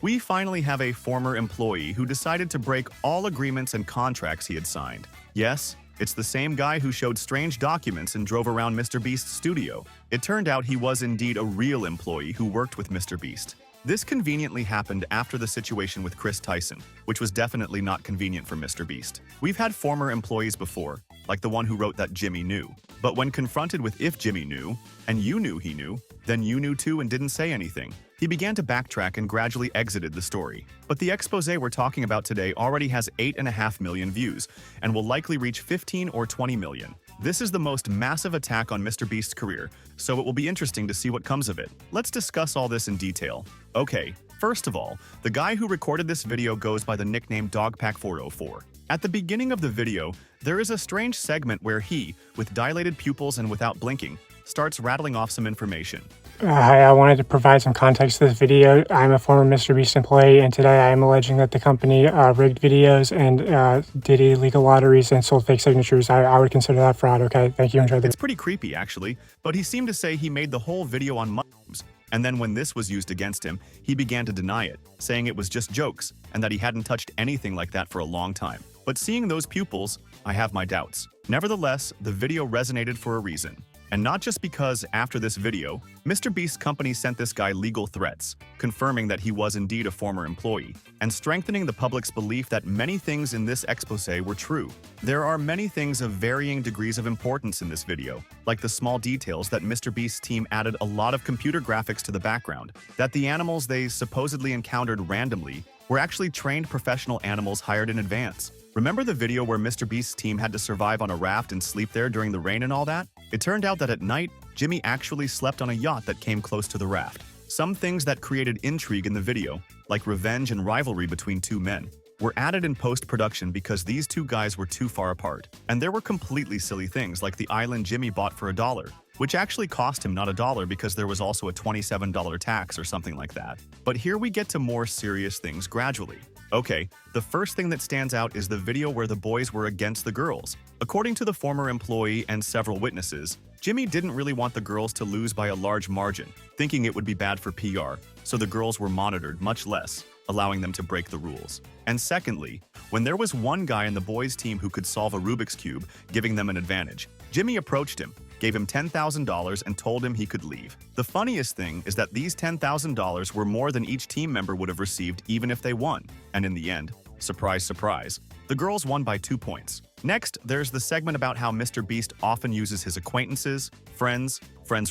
We finally have a former employee who decided to break all agreements and contracts he had signed. Yes, it's the same guy who showed strange documents and drove around MrBeast's studio. It turned out he was indeed a real employee who worked with MrBeast. This conveniently happened after the situation with Chris Tyson, which was definitely not convenient for MrBeast. We've had former employees before, like the one who wrote that Jimmy knew. But when confronted with if Jimmy knew, and you knew he knew, then you knew too and didn't say anything. He began to backtrack and gradually exited the story. But the expose we're talking about today already has 8.5 million views, and will likely reach 15 or 20 million. This is the most massive attack on MrBeast's career, so it will be interesting to see what comes of it. Let's discuss all this in detail. Okay, first of all, the guy who recorded this video goes by the nickname Dogpack404. At the beginning of the video, there is a strange segment where he, with dilated pupils and without blinking, starts rattling off some information. Hi, I wanted to provide some context to this video. I'm a former MrBeast employee, and today I am alleging that the company rigged videos and did illegal lotteries and sold fake signatures. I would consider that fraud, okay? Thank you, enjoy the It's pretty creepy, actually, but he seemed to say he made the whole video on mushrooms, and then when this was used against him, he began to deny it, saying it was just jokes, and that he hadn't touched anything like that for a long time. But seeing those pupils, I have my doubts. Nevertheless, the video resonated for a reason. And not just because, after this video, MrBeast's company sent this guy legal threats, confirming that he was indeed a former employee, and strengthening the public's belief that many things in this expose were true. There are many things of varying degrees of importance in this video, like the small details that MrBeast's team added a lot of computer graphics to the background, that the animals they supposedly encountered randomly were actually trained professional animals hired in advance. Remember the video where MrBeast's team had to survive on a raft and sleep there during the rain and all that? It turned out that at night, Jimmy actually slept on a yacht that came close to the raft. Some things that created intrigue in the video, like revenge and rivalry between two men, were added in post-production because these two guys were too far apart. And there were completely silly things like the island Jimmy bought for $1, which actually cost him not $1 because there was also a $27 tax or something like that. But here we get to more serious things gradually. Okay, the first thing that stands out is the video where the boys were against the girls. According to the former employee and several witnesses, Jimmy didn't really want the girls to lose by a large margin, thinking it would be bad for PR, so the girls were monitored much less, allowing them to break the rules. And secondly, when there was one guy in the boys' team who could solve a Rubik's Cube, giving them an advantage, Jimmy approached him, gave him $10,000 and told him he could leave. The funniest thing is that these $10,000 were more than each team member would have received even if they won. And in the end, surprise, surprise, the girls won by 2 points. Next, there's the segment about how MrBeast often uses his acquaintances, friends,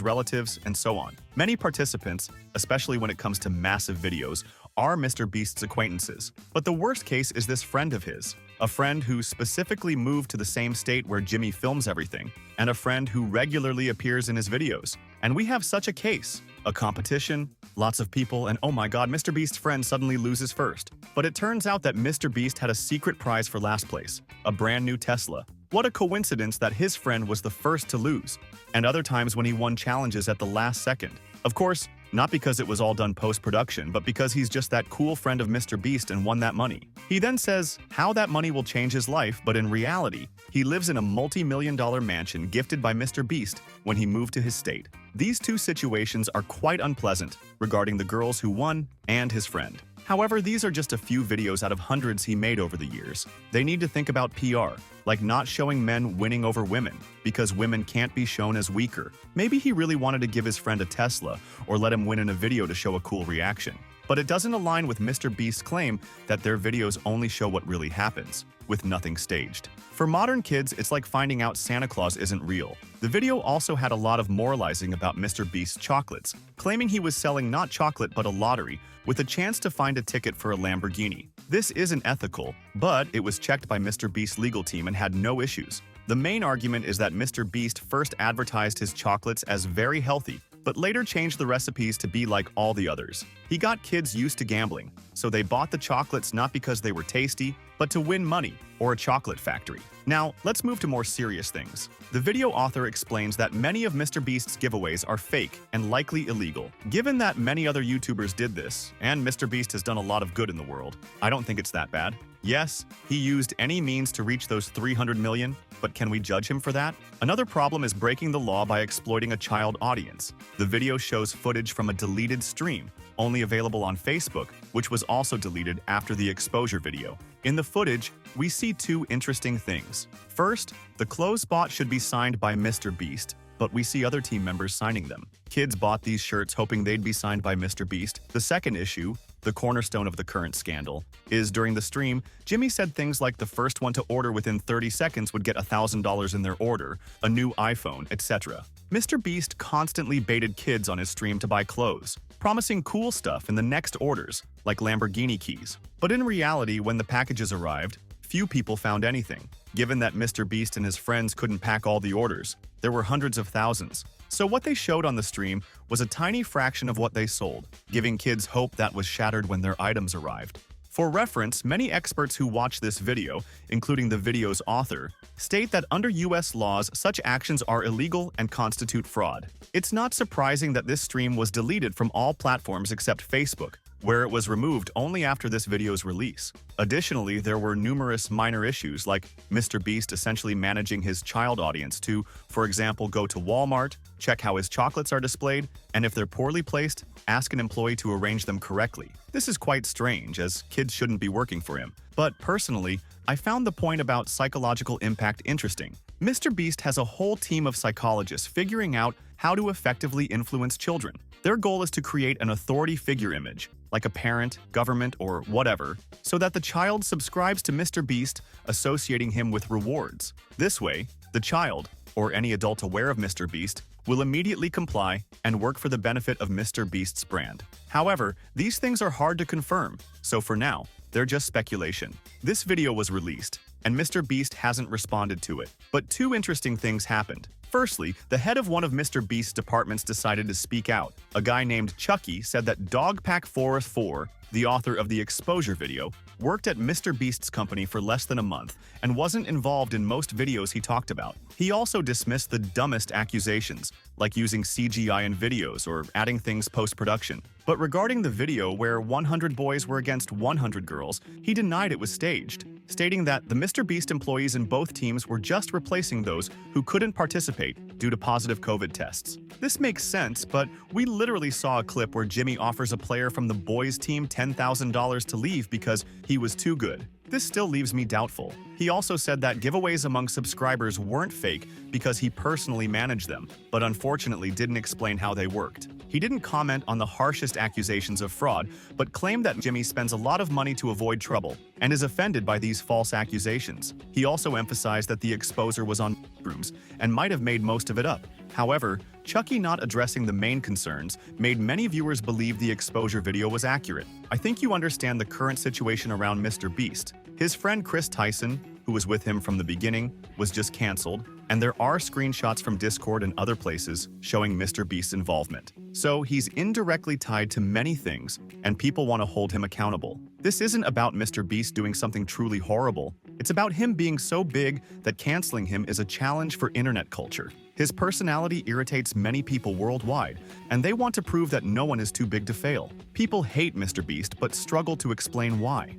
relatives, and so on. Many participants, especially when it comes to massive videos, are MrBeast's acquaintances. But the worst case is this friend of his, a friend who specifically moved to the same state where Jimmy films everything, and a friend who regularly appears in his videos. And we have such a case. A competition, lots of people, and oh my god, MrBeast's friend suddenly loses first. But it turns out that MrBeast had a secret prize for last place, a brand new Tesla. What a coincidence that his friend was the first to lose, and other times when he won challenges at the last second. Of course, not because it was all done post-production, but because he's just that cool friend of MrBeast and won that money. He then says how that money will change his life, but in reality, he lives in a multi-million-dollar mansion gifted by MrBeast when he moved to his state. These two situations are quite unpleasant regarding the girls who won and his friend. However, these are just a few videos out of hundreds he made over the years. They need to think about PR, like not showing men winning over women, because women can't be shown as weaker. Maybe he really wanted to give his friend a Tesla, or let him win in a video to show a cool reaction. But it doesn't align with MrBeast's claim that their videos only show what really happens, with nothing staged. For modern kids, it's like finding out Santa Claus isn't real. The video also had a lot of moralizing about MrBeast's chocolates, claiming he was selling not chocolate but a lottery, with a chance to find a ticket for a Lamborghini. This isn't ethical, but it was checked by MrBeast's legal team and had no issues. The main argument is that MrBeast first advertised his chocolates as very healthy, but later changed the recipes to be like all the others. He got kids used to gambling, so they bought the chocolates not because they were tasty, but to win money or a chocolate factory. Now, let's move to more serious things. The video author explains that many of MrBeast's giveaways are fake and likely illegal. Given that many other YouTubers did this, and MrBeast has done a lot of good in the world, I don't think it's that bad. Yes, he used any means to reach those 300 million, but can we judge him for that? Another problem is breaking the law by exploiting a child audience. The video shows footage from a deleted stream, only available on Facebook, which was also deleted after the exposure video. In the footage, we see two interesting things. First, the clothes bought should be signed by MrBeast, but we see other team members signing them. Kids bought these shirts hoping they'd be signed by MrBeast. The second issue, the cornerstone of the current scandal, is during the stream, Jimmy said things like the first one to order within 30 seconds would get $1,000 in their order, a new iPhone, etc. MrBeast constantly baited kids on his stream to buy clothes, promising cool stuff in the next orders, like Lamborghini keys. But in reality, when the packages arrived, few people found anything. Given that MrBeast and his friends couldn't pack all the orders, there were hundreds of thousands. So what they showed on the stream was a tiny fraction of what they sold, giving kids hope that was shattered when their items arrived. For reference, many experts who watch this video, including the video's author, state that under US laws, such actions are illegal and constitute fraud. It's not surprising that this stream was deleted from all platforms except Facebook, where it was removed only after this video's release. Additionally, there were numerous minor issues like MrBeast essentially managing his child audience to, for example, go to Walmart, check how his chocolates are displayed, and if they're poorly placed, ask an employee to arrange them correctly. This is quite strange, as kids shouldn't be working for him. But personally, I found the point about psychological impact interesting. MrBeast has a whole team of psychologists figuring out how to effectively influence children. Their goal is to create an authority figure image, like a parent, government, or whatever, so that the child subscribes to MrBeast, associating him with rewards. This way, the child, or any adult aware of MrBeast, will immediately comply and work for the benefit of MrBeast's brand. However, these things are hard to confirm, so for now, they're just speculation. This video was released, and MrBeast hasn't responded to it. But two interesting things happened. Firstly, the head of one of MrBeast's departments decided to speak out. A guy named Chucky said that Dogpack404, the author of the exposure video, worked at MrBeast's company for less than a month and wasn't involved in most videos he talked about. He also dismissed the dumbest accusations, like using CGI in videos or adding things post-production. But regarding the video where 100 boys were against 100 girls, he denied it was staged, stating that the MrBeast employees in both teams were just replacing those who couldn't participate due to positive COVID tests. This makes sense, but we literally saw a clip where Jimmy offers a player from the boys' team $10,000 to leave because he was too good. This still leaves me doubtful. He also said that giveaways among subscribers weren't fake because he personally managed them, but unfortunately didn't explain how they worked. He didn't comment on the harshest accusations of fraud, but claimed that Jimmy spends a lot of money to avoid trouble and is offended by these false accusations. He also emphasized that the exposer was on rooms and might have made most of it up. However, Chucky not addressing the main concerns made many viewers believe the exposure video was accurate. I think you understand the current situation around MrBeast. His friend Chris Tyson, who was with him from the beginning, was just cancelled, and there are screenshots from Discord and other places showing MrBeast's involvement. So he's indirectly tied to many things, and people want to hold him accountable. This isn't about MrBeast doing something truly horrible. It's about him being so big that canceling him is a challenge for internet culture. His personality irritates many people worldwide, and they want to prove that no one is too big to fail. People hate MrBeast but struggle to explain why.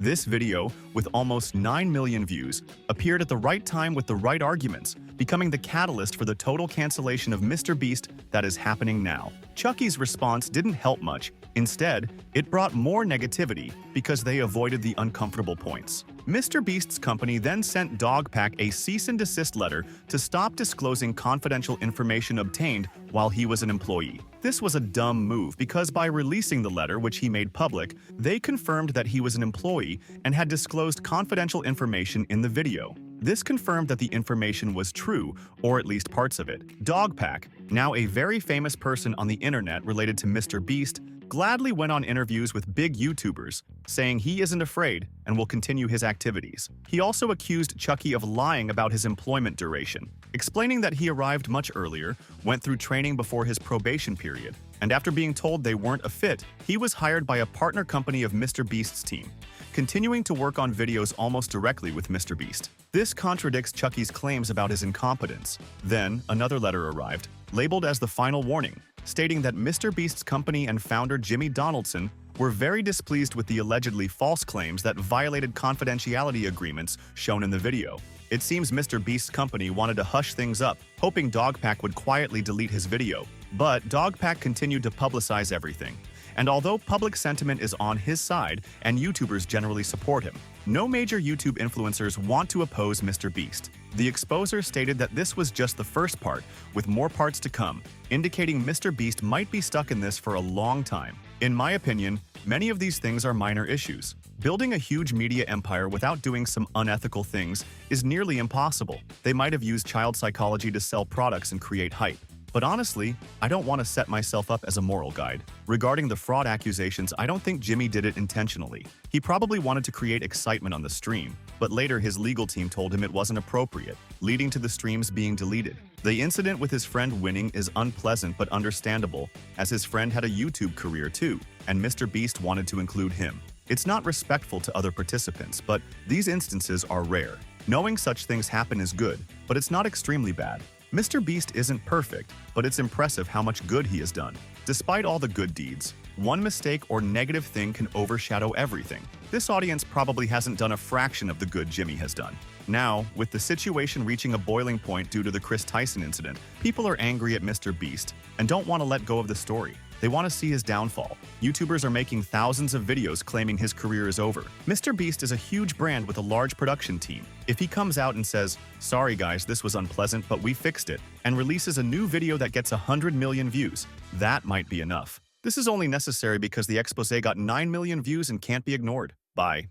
This video, with almost 9 million views, appeared at the right time with the right arguments, becoming the catalyst for the total cancellation of MrBeast that is happening now. Chucky's response didn't help much. Instead, it brought more negativity because they avoided the uncomfortable points. MrBeast's company then sent Dogpack a cease and desist letter to stop disclosing confidential information obtained while he was an employee. This was a dumb move because by releasing the letter, which he made public, they confirmed that he was an employee and had disclosed confidential information in the video. This confirmed that the information was true, or at least parts of it. Dogpack, now a very famous person on the internet related to MrBeast, gladly went on interviews with big YouTubers, saying he isn't afraid and will continue his activities. He also accused Chucky of lying about his employment duration, explaining that he arrived much earlier, went through training before his probation period, and after being told they weren't a fit, he was hired by a partner company of MrBeast's team. continuing to work on videos almost directly with MrBeast. This contradicts Chucky's claims about his incompetence. Then, another letter arrived, labeled as the final warning, stating that MrBeast's company and founder Jimmy Donaldson were very displeased with the allegedly false claims that violated confidentiality agreements shown in the video. It seems MrBeast's company wanted to hush things up, hoping Dogpack would quietly delete his video. But Dogpack continued to publicize everything. And although public sentiment is on his side and YouTubers generally support him, no major YouTube influencers want to oppose MrBeast. The exposer stated that this was just the first part, with more parts to come, indicating MrBeast might be stuck in this for a long time. In my opinion, many of these things are minor issues. Building a huge media empire without doing some unethical things is nearly impossible. They might have used child psychology to sell products and create hype. But honestly, I don't want to set myself up as a moral guide. Regarding the fraud accusations, I don't think Jimmy did it intentionally. He probably wanted to create excitement on the stream, but later his legal team told him it wasn't appropriate, leading to the streams being deleted. The incident with his friend winning is unpleasant but understandable, as his friend had a YouTube career too, and MrBeast wanted to include him. It's not respectful to other participants, but these instances are rare. Knowing such things happen is good, but it's not extremely bad. MrBeast isn't perfect, but it's impressive how much good he has done. Despite all the good deeds, one mistake or negative thing can overshadow everything. This audience probably hasn't done a fraction of the good Jimmy has done. Now, with the situation reaching a boiling point due to the Chris Tyson incident, people are angry at MrBeast and don't want to let go of the story. They want to see his downfall. YouTubers are making thousands of videos claiming his career is over. MrBeast is a huge brand with a large production team. If he comes out and says, "Sorry guys, this was unpleasant, but we fixed it," and releases a new video that gets 100 million views, that might be enough. This is only necessary because the exposé got 9 million views and can't be ignored. Bye.